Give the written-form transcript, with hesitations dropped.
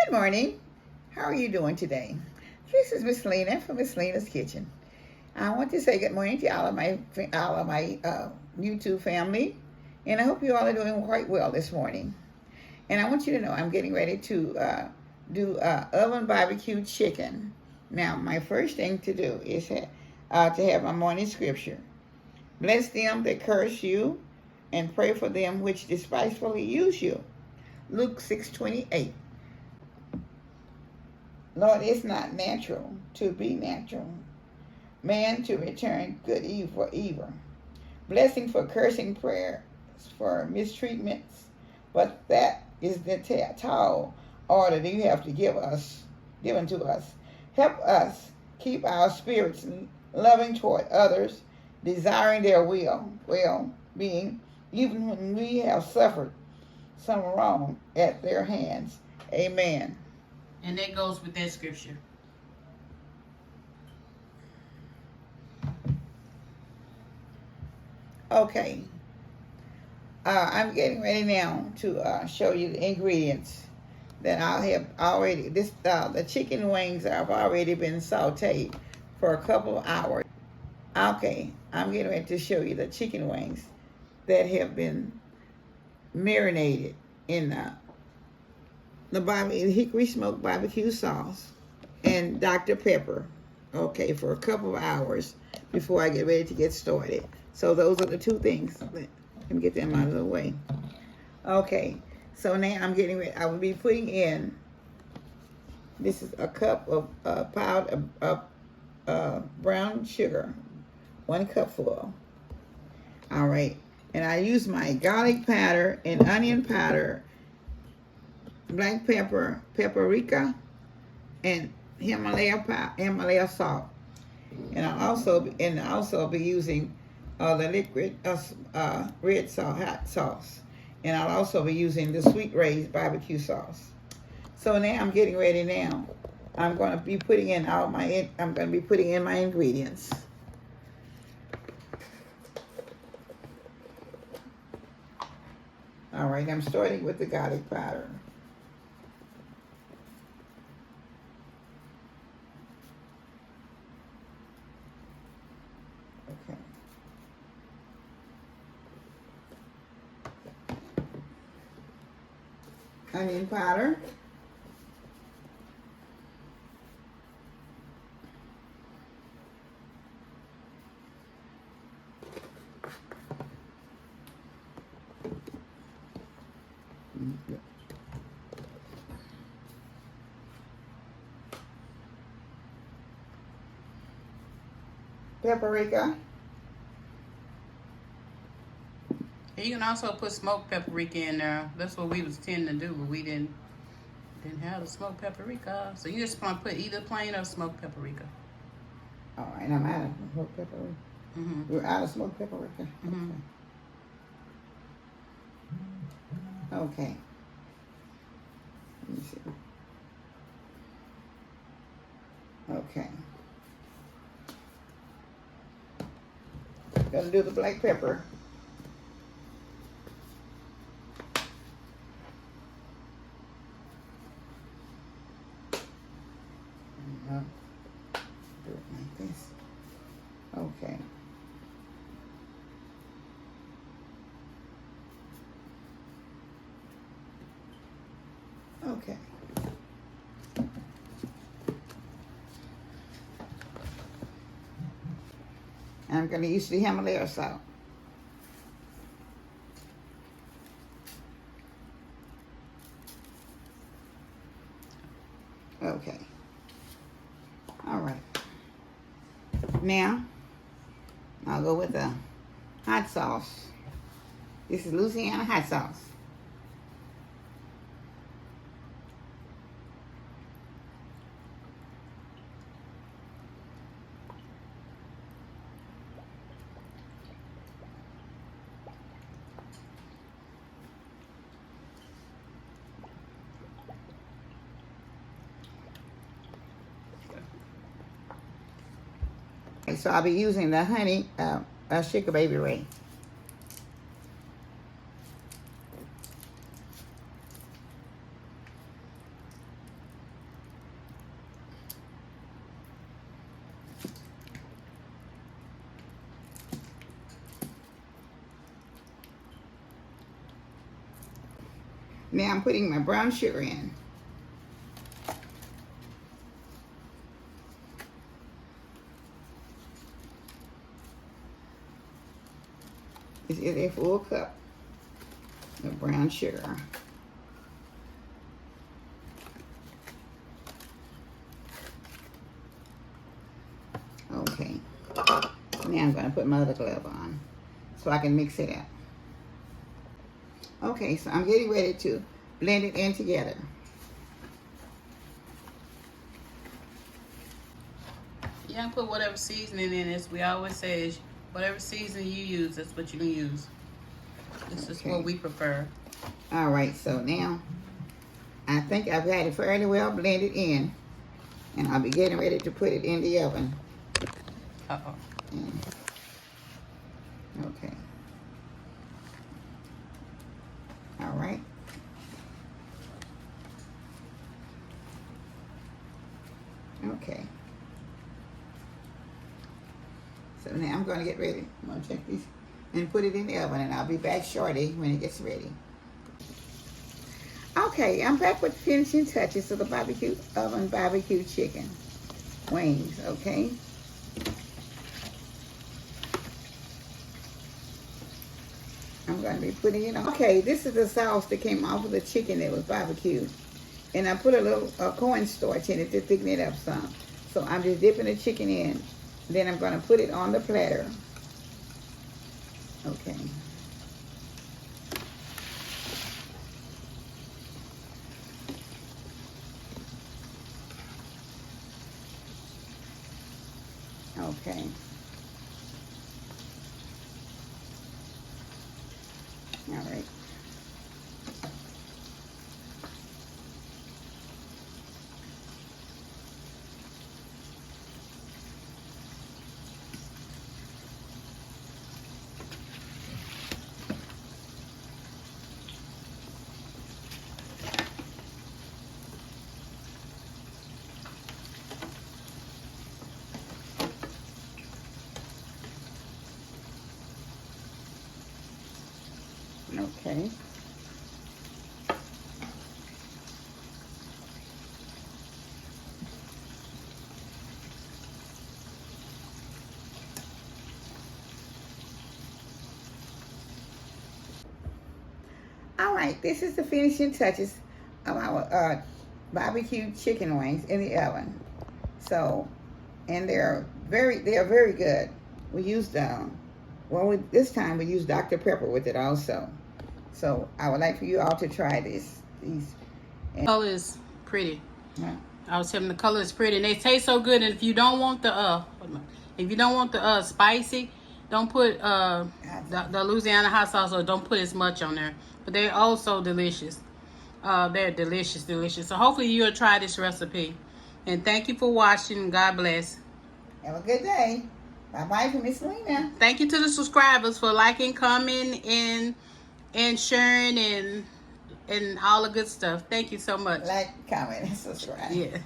Good morning. How are you doing today? This is Miss Lena from Miss Lena's Kitchen. I want to say good morning to all of my YouTube family, and I hope you all are doing quite well this morning. And I want you to know I'm getting ready to do oven barbecue chicken. Now, my first thing to do is to have my morning scripture. Bless them that curse you, and pray for them which despitefully use you. Luke 6:28. Lord, it's not natural to be natural. Man to return good evil for evil. Blessing for cursing, prayers for mistreatments. But that is the tall order that you have to given to us. Help us keep our spirits loving toward others, desiring their well-being, even when we have suffered some wrong at their hands. Amen. And that goes with that scripture. Okay. I'm getting ready now to show you the ingredients that I have already. The chicken wings have already been sauteed for a couple of hours. Okay, I'm getting ready to show you the chicken wings that have been marinated in the hickory smoked barbecue sauce and Dr. Pepper, okay, for a couple of hours before I get ready to get started. So those are the two things. Let me get them out of the way. Okay, so now I'm getting ready. I will be putting in, this is a cup of powdered brown sugar, 1 cupful. All right, and I use my garlic powder and onion powder, black pepper, paprika, and Himalayan salt. And I'll also be using the liquid red hot sauce. And I'll also be using the sweet raised barbecue sauce. So now I'm getting ready now. I'm going to be putting in my ingredients. All right, I'm starting with the garlic powder. Okay. Onion powder. Paprika. And you can also put smoked paprika in there. That's what we was tending to do, but we didn't have the smoked paprika. So you just want to put either plain or smoked paprika. All right, I'm out of smoked paprika. We're out of smoked paprika. Okay. Let me see. Okay. Gonna do the black pepper. Do it like this. Okay. Okay. I'm going to use the Himalayan salt. Okay. All right. Now, I'll go with the hot sauce. This is Louisiana hot sauce. So I'll be using the honey sugar baby ray. Now I'm putting my brown sugar in. This is a full cup of brown sugar. Okay. Now I'm going to put my other glove on so I can mix it up. Okay, so I'm getting ready to blend it in together. You can put whatever seasoning in. As we always say, is whatever seasoning you use, that's what you can use. This is what we prefer. All right, so now I think I've got it fairly well blended in, and I'll be getting ready to put it in the oven. Uh-oh. Okay. All right. Okay. So now I'm going to get ready. I'm going to check these and put it in the oven, and I'll be back shortly when it gets ready. Okay, I'm back with the finishing touches of the barbecue oven barbecue chicken wings, okay? I'm going to be putting it on. Okay, this is the sauce that came off of the chicken that was barbecued. And I put a little cornstarch in it to thicken it up some. So I'm just dipping the chicken in. Then I'm going to put it on the platter. Okay. Okay. All right. Okay. All right, this is the finishing touches of our barbecue chicken wings in the oven. So, and they're very good. We used this time we used Dr. Pepper with it also. So I would like for you all to try this. These. The color is pretty. Huh? I was telling the color is pretty, and they taste so good. And if you don't want the spicy, don't put the Louisiana hot sauce, or don't put as much on there. But they're also delicious. They're delicious. So hopefully you'll try this recipe. And thank you for watching. God bless. Have a good day. Bye-bye from Miss Lena. Thank you to the subscribers for liking, commenting, and sharing, and all the good stuff. Thank you so much. Like, comment, and subscribe. Yeah.